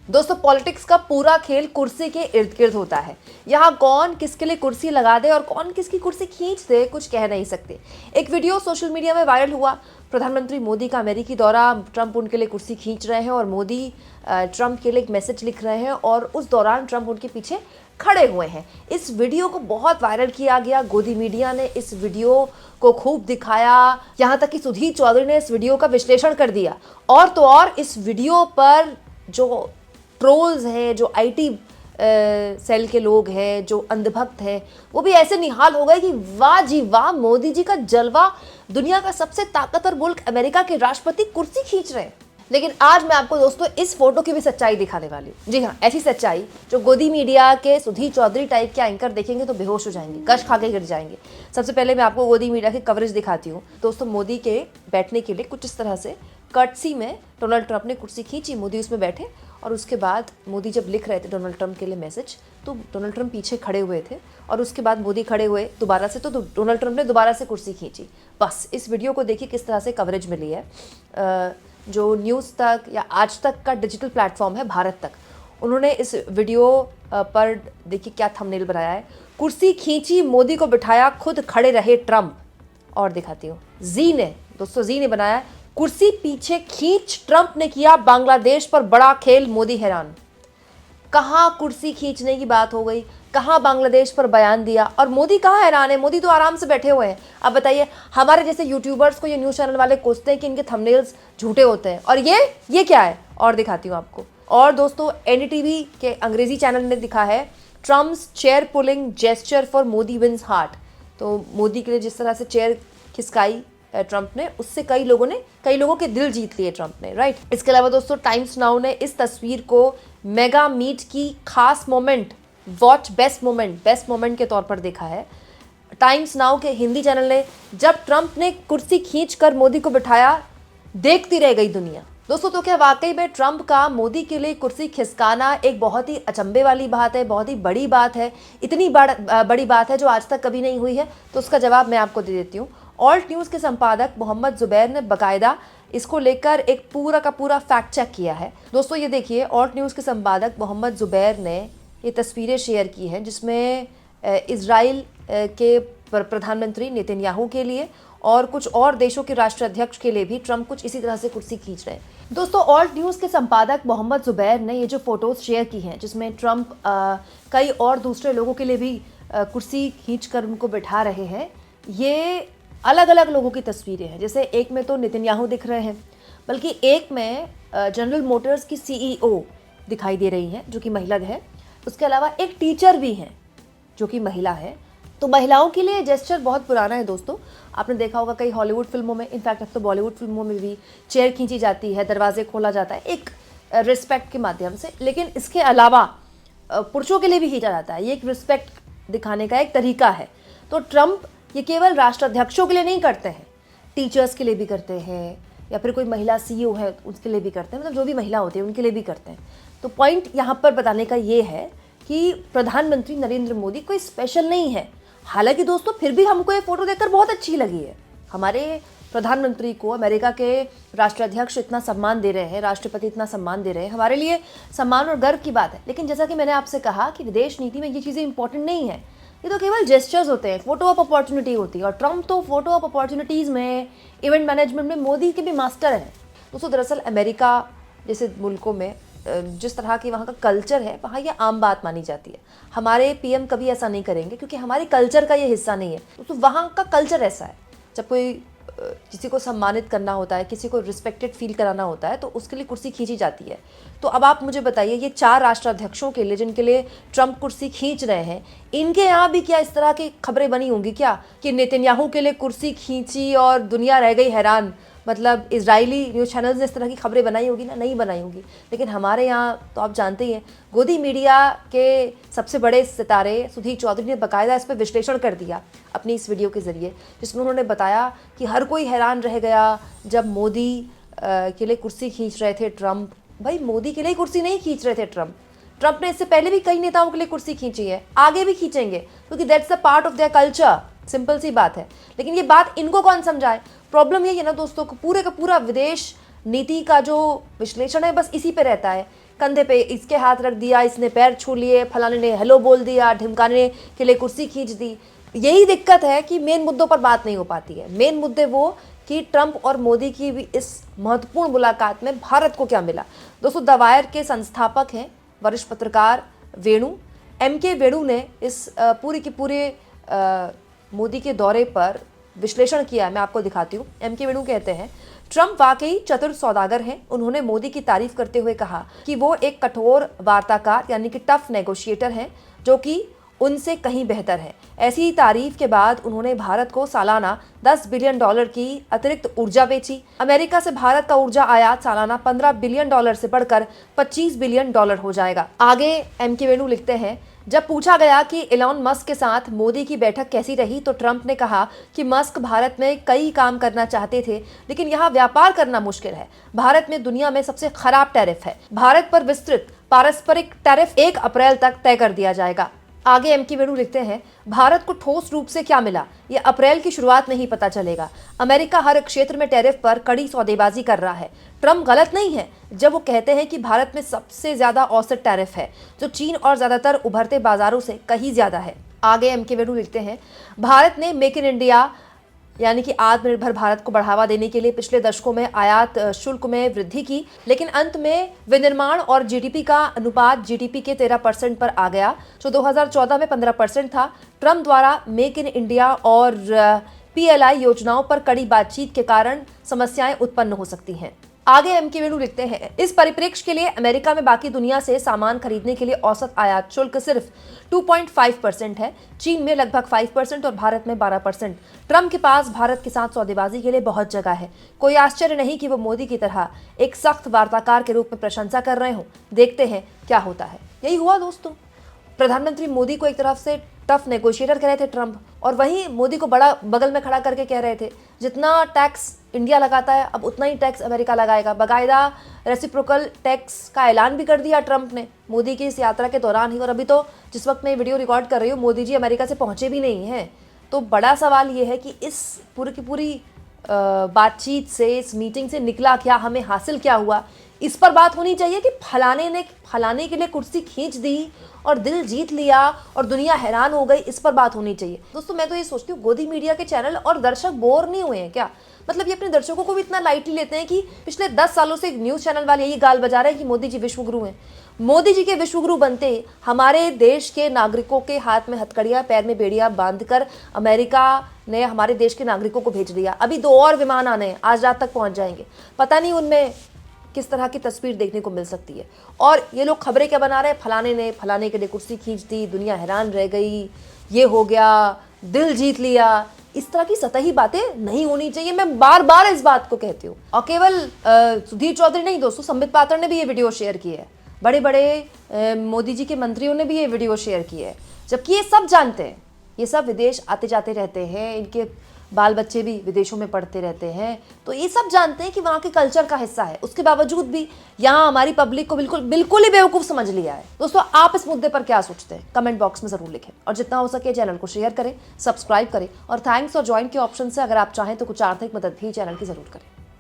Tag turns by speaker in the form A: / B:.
A: दोस्तों पॉलिटिक्स का पूरा खेल कुर्सी के इर्द गिर्द होता है। यहाँ कौन किसके लिए कुर्सी लगा दे और कौन किसकी कुर्सी खींच दे कुछ कह नहीं सकते। एक वीडियो सोशल मीडिया में वायरल हुआ। प्रधानमंत्री मोदी का अमेरिकी दौरा, ट्रंप उनके लिए कुर्सी खींच रहे हैं और मोदी ट्रंप के लिए एक मैसेज लिख रहे हैं और उस दौरान ट्रंप उनके पीछे खड़े हुए हैं। इस वीडियो को बहुत वायरल किया गया। गोदी मीडिया ने इस वीडियो को खूब दिखाया, यहाँ तक कि सुधीर चौधरी ने इस वीडियो का विश्लेषण कर दिया। और तो और इस वीडियो पर जो ट्रोल्स हैं, जो आईटी सेल के लोग हैं, जो अंधभक्त हैं, वो भी ऐसे निहाल हो गए कि वाह जी वाह, मोदी जी का जलवा, दुनिया का सबसे ताकतवर मुल्क अमेरिका के राष्ट्रपति कुर्सी खींच रहे हैं। लेकिन आज मैं आपको दोस्तों इस फोटो की भी सच्चाई दिखाने वाली हूँ। जी हाँ, ऐसी सच्चाई जो गोदी मीडिया के सुधीर चौधरी टाइप के एंकर देखेंगे तो बेहोश हो जाएंगे, कश खा के गिर जाएंगे। सबसे पहले मैं आपको गोदी मीडिया की कवरेज दिखाती हूँ। दोस्तों मोदी के बैठने के लिए कुछ इस तरह से कर्टसी में डोनाल्ड ट्रंप ने कुर्सी खींची, मोदी उसमें बैठे और उसके बाद मोदी जब लिख रहे थे डोनाल्ड ट्रंप के लिए मैसेज तो डोनाल्ड ट्रंप पीछे खड़े हुए थे और उसके बाद मोदी खड़े हुए दोबारा से, तो डोनाल्ड ट्रंप ने दोबारा से कुर्सी खींची। बस इस वीडियो को देखिए किस तरह से कवरेज मिली है। जो न्यूज़ तक या आज तक का डिजिटल प्लेटफॉर्म है भारत तक, उन्होंने इस वीडियो पर देखिए क्या थंबनेल बनाया है। कुर्सी खींची, मोदी को बिठाया, खुद खड़े रहे ट्रंप। और दिखाती हूँ, जी ने बनाया है, कुर्सी पीछे खींच, ट्रंप ने किया बांग्लादेश पर बड़ा खेल, मोदी हैरान। कहाँ कुर्सी खींचने की बात हो गई, कहाँ बांग्लादेश पर बयान दिया और मोदी कहाँ हैरान है। मोदी तो आराम से बैठे हुए हैं। अब बताइए, हमारे जैसे यूट्यूबर्स को ये न्यूज़ चैनल वाले कोसते हैं कि इनके थंबनेल्स झूठे होते हैं, और ये क्या है, और दिखाती हूँ आपको। और दोस्तों एनडीटीवी के अंग्रेजी चैनल ने दिखा है, Trump's chair pulling gesture for Modi wins heart. तो मोदी के लिए जिस तरह से चेयर खिसकाई ट्रंप ने, उससे कई लोगों के दिल जीत लिए ट्रंप ने, राइट। इसके अलावा दोस्तों टाइम्स नाउ ने इस तस्वीर को मेगा मीट की खास मोमेंट, वॉच बेस्ट मोमेंट के तौर पर देखा है। टाइम्स नाउ के हिंदी चैनल ने, जब ट्रंप ने कुर्सी खींचकर मोदी को बिठाया, देखती रह गई दुनिया। दोस्तों तो क्या वाकई में ट्रंप का मोदी के लिए कुर्सी खिसकाना एक बहुत ही अचंभे वाली बात है, बहुत ही बड़ी बात है, इतनी बड़ी बात है जो आज तक कभी नहीं हुई है? तो उसका जवाब मैं आपको दे देती हूँ। ऑल्ट न्यूज़ के संपादक मोहम्मद जुबैर ने बाकायदा इसको लेकर एक पूरा का पूरा फैक्ट चेक किया है। दोस्तों ये देखिए, ऑल्ट न्यूज़ के संपादक मोहम्मद जुबैर ने ये तस्वीरें शेयर की हैं जिसमें इजराइल के प्रधानमंत्री नेतन्याहू के लिए और कुछ और देशों के राष्ट्राध्यक्ष के लिए भी ट्रंप कुछ इसी तरह से कुर्सी खींच रहे हैं। दोस्तों ऑल्ट न्यूज़ के संपादक मोहम्मद जुबैर ने ये जो फोटोज शेयर की हैं जिसमें ट्रंप कई और दूसरे लोगों के लिए भी कुर्सी खींच कर उनको बिठा रहे हैं, ये अलग अलग लोगों की तस्वीरें हैं। जैसे एक में तो नेतन्याहू दिख रहे हैं, बल्कि एक में जनरल मोटर्स की सीईओ दिखाई दे रही हैं जो कि महिला है। उसके अलावा एक टीचर भी हैं जो कि महिला है। तो महिलाओं के लिए जेस्चर बहुत पुराना है दोस्तों। आपने देखा होगा कई हॉलीवुड फिल्मों में, इनफैक्ट अब तो बॉलीवुड फिल्मों में भी चेयर खींची जाती है, दरवाजे खोला जाता है एक रिस्पेक्ट के माध्यम से। लेकिन इसके अलावा पुरुषों के लिए भी खींचा जाता है, ये एक रिस्पेक्ट दिखाने का एक तरीका है। तो ट्रंप ये केवल राष्ट्राध्यक्षों के लिए नहीं करते हैं, टीचर्स के लिए भी करते हैं, या फिर कोई महिला सीईओ है उसके लिए भी करते हैं, मतलब जो भी महिला होती है उनके लिए भी करते हैं। तो पॉइंट यहाँ पर बताने का ये है कि प्रधानमंत्री नरेंद्र मोदी कोई स्पेशल नहीं है। हालांकि दोस्तों फिर भी हमको ये फोटो देखकर बहुत अच्छी लगी है। हमारे प्रधानमंत्री को अमेरिका के राष्ट्राध्यक्ष इतना सम्मान दे रहे हैं, राष्ट्रपति इतना सम्मान दे रहे हैं, हमारे लिए सम्मान और गर्व की बात है। लेकिन जैसा कि मैंने आपसे कहा कि विदेश नीति में ये चीज़ें इंपॉर्टेंट नहीं है, ये तो केवल जेस्चर्स होते हैं, फोटो ऑफ अपॉर्चुनिटी होती है। और ट्रंप तो फोटो ऑफ अपॉर्चुनिटीज़ में, इवेंट मैनेजमेंट में मोदी के भी मास्टर हैं। दोस्तों दरअसल अमेरिका जैसे मुल्कों में जिस तरह की वहाँ का कल्चर है, वहाँ ये आम बात मानी जाती है। हमारे पीएम कभी ऐसा नहीं करेंगे क्योंकि हमारे कल्चर का ये हिस्सा नहीं है। तो वहाँ का कल्चर ऐसा है, जब कोई किसी को सम्मानित करना होता है, किसी को रिस्पेक्टेड फील कराना होता है, तो उसके लिए कुर्सी खींची जाती है। तो अब आप मुझे बताइए, ये 4 राष्ट्राध्यक्षों के लिए जिनके लिए ट्रंप कुर्सी खींच रहे हैं, इनके यहाँ भी क्या इस तरह की खबरें बनी होंगी क्या कि नेतन्याहू के लिए कुर्सी खींची और दुनिया रह गई हैरान? मतलब इजरायली न्यूज़ चैनल्स ने इस तरह की खबरें बनाई होगी ना? नहीं बनाई होगी। लेकिन हमारे यहाँ तो आप जानते ही हैं, गोदी मीडिया के सबसे बड़े सितारे सुधीर चौधरी ने बाकायदा इस पर विश्लेषण कर दिया अपनी इस वीडियो के ज़रिए, जिसमें उन्होंने बताया कि हर कोई हैरान रह गया जब मोदी के लिए कुर्सी खींच रहे थे ट्रंप। भाई मोदी के लिए कुर्सी नहीं खींच रहे थे ट्रंप ने इससे पहले भी कई नेताओं के लिए कुर्सी खींची है, आगे भी खींचेंगे, क्योंकि that's a part of their culture. Simple सी बात है। लेकिन ये बात इनको कौन समझाए? प्रॉब्लम ये है ना दोस्तों, पूरे का पूरा विदेश नीति का जो विश्लेषण है बस इसी पे रहता है कंधे पे इसके हाथ रख दिया, इसने पैर छू लिए, फलाने ने हेलो बोल दिया, ढिमकाने के लिए कुर्सी खींच दी। यही दिक्कत है कि मेन मुद्दों पर बात नहीं हो पाती है। मेन मुद्दे वो कि ट्रंप और मोदी की भी इस महत्वपूर्ण मुलाकात में भारत को क्या मिला। दोस्तों, द वायर के संस्थापक हैं वरिष्ठ पत्रकार वेणु, MK वेणु ने इस पूरी की पूरे मोदी के दौरे पर विश्लेषण किया है। मैं आपको दिखाती हूँ। MK वेणु कहते हैं, ट्रंप वाकई चतुर सौदागर हैं। उन्होंने मोदी की तारीफ करते हुए कहा कि वो एक कठोर वार्ताकार यानी कि टफ नेगोशिएटर हैं, जो कि उनसे कहीं बेहतर है। ऐसी तारीफ के बाद उन्होंने भारत को सालाना $10 बिलियन की अतिरिक्त ऊर्जा बेची। अमेरिका से भारत का ऊर्जा आयात सालाना $15 बिलियन से बढ़कर $25 बिलियन हो जाएगा। आगे MK वेणु लिखते हैं, जब पूछा गया कि एलॉन मस्क के साथ मोदी की बैठक कैसी रही तो ट्रंप ने कहा कि मस्क भारत में कई काम करना चाहते थे, लेकिन यहाँ व्यापार करना मुश्किल है। भारत में दुनिया में सबसे खराब टैरिफ है। भारत पर विस्तृत पारस्परिक टैरिफ 1 अप्रैल तक तय कर दिया जाएगा। आगे MK वेणु लिखते हैं, भारत को ठोस रूप से क्या मिला ये अप्रैल की शुरुआत में ही पता चलेगा। अमेरिका हर क्षेत्र में टैरिफ पर कड़ी सौदेबाजी कर रहा है। ट्रंप गलत नहीं है जब वो कहते हैं कि भारत में सबसे ज्यादा औसत टैरिफ है, जो चीन और ज्यादातर उभरते बाजारों से कहीं ज्यादा है। आगे MK वेणु लिखते हैं, भारत ने मेक इन इंडिया यानी कि आत्मनिर्भर भारत को बढ़ावा देने के लिए पिछले दशकों में आयात शुल्क में वृद्धि की, लेकिन अंत में विनिर्माण और GDP का अनुपात GDP के 13% पर आ गया, जो 2014 में 15% था। ट्रंप द्वारा मेक इन इंडिया और PLI योजनाओं पर कड़ी बातचीत के कारण समस्याएं उत्पन्न हो सकती हैं। आगे MK वेणु लिखते हैं, इस परिप्रेक्ष्य के लिए अमेरिका में बाकी दुनिया से सामान खरीदने के लिए औसत आयात शुल्क सिर्फ 2.5% है, चीन में लगभग 5% और भारत में 12%। ट्रंप के पास भारत के साथ सौदेबाजी के लिए बहुत जगह है। कोई आश्चर्य नहीं कि वो मोदी की तरह एक सख्त वार्ताकार के रूप में प्रशंसा कर रहे हों। देखते हैं क्या होता है। यही हुआ दोस्तों। प्रधानमंत्री मोदी को एक तरफ से टफ नेगोशिएटर कह रहे थे ट्रंप, और वहीं मोदी को बड़ा बगल में खड़ा करके कह रहे थे जितना टैक्स इंडिया लगाता है अब उतना ही टैक्स अमेरिका लगाएगा। बाकायदा रेसिप्रोकल टैक्स का ऐलान भी कर दिया ट्रंप ने मोदी की इस यात्रा के दौरान ही। और अभी तो जिस वक्त मैं वीडियो रिकॉर्ड कर रही हूँ, मोदी जी अमेरिका से पहुंचे भी नहीं हैं। तो बड़ा सवाल ये है कि इस पूरी की पूरी बातचीत से, इस मीटिंग से निकला क्या, हमें हासिल क्या हुआ, इस पर बात होनी चाहिए कि फलाने ने फलाने के लिए कुर्सी खींच दी और दिल जीत लिया और दुनिया हैरान हो गई, इस पर बात होनी चाहिए। दोस्तों, मैं तो ये सोचती हूँ गोदी मीडिया के चैनल और दर्शक बोर नहीं हुए हैं क्या? मतलब ये अपने दर्शकों को भी इतना लाइटली लेते हैं कि पिछले 10 सालों से न्यूज़ चैनल वाले यही गाल बजा रहे हैं कि मोदी जी विश्वगुरु हैं। मोदी जी के विश्वगुरु बनते हमारे देश के नागरिकों के हाथ में हथकड़ियाँ, पैर में बेड़ियाँ बांधकर अमेरिका ने हमारे देश के नागरिकों को भेज दिया। अभी 2 और विमान आने हैं, आज रात तक पहुँच जाएंगे। पता नहीं उनमें किस तरह की तस्वीर देखने को मिल सकती है। और ये लोग खबरें क्या बना रहे हैं, फलाने ने फलाने के लिए कुर्सी खींच दी, दुनिया हैरान रह गई, ये हो गया, दिल जीत लिया। इस तरह की सतही बातें नहीं होनी चाहिए। मैं बार बार इस बात को कहती हूँ। और केवल सुधीर चौधरी नहीं दोस्तों, संबित पात्र ने भी ये वीडियो शेयर की है, बड़े बड़े मोदी जी के मंत्रियों ने भी ये वीडियो शेयर की है, जबकि ये सब जानते हैं, ये सब विदेश आते जाते रहते हैं, इनके बाल बच्चे भी विदेशों में पढ़ते रहते हैं, तो ये सब जानते हैं कि वहाँ के कल्चर का हिस्सा है। उसके बावजूद भी यहाँ हमारी पब्लिक को बिल्कुल ही बेवकूफ़ समझ लिया है। दोस्तों, आप इस मुद्दे पर क्या सोचते हैं कमेंट बॉक्स में ज़रूर लिखें, और जितना हो सके चैनल को शेयर करें, सब्सक्राइब करें, और थैंक्स और ज्वाइन के ऑप्शन से अगर आप चाहें तो कुछ आर्थिक मदद भी चैनल की ज़रूर करें।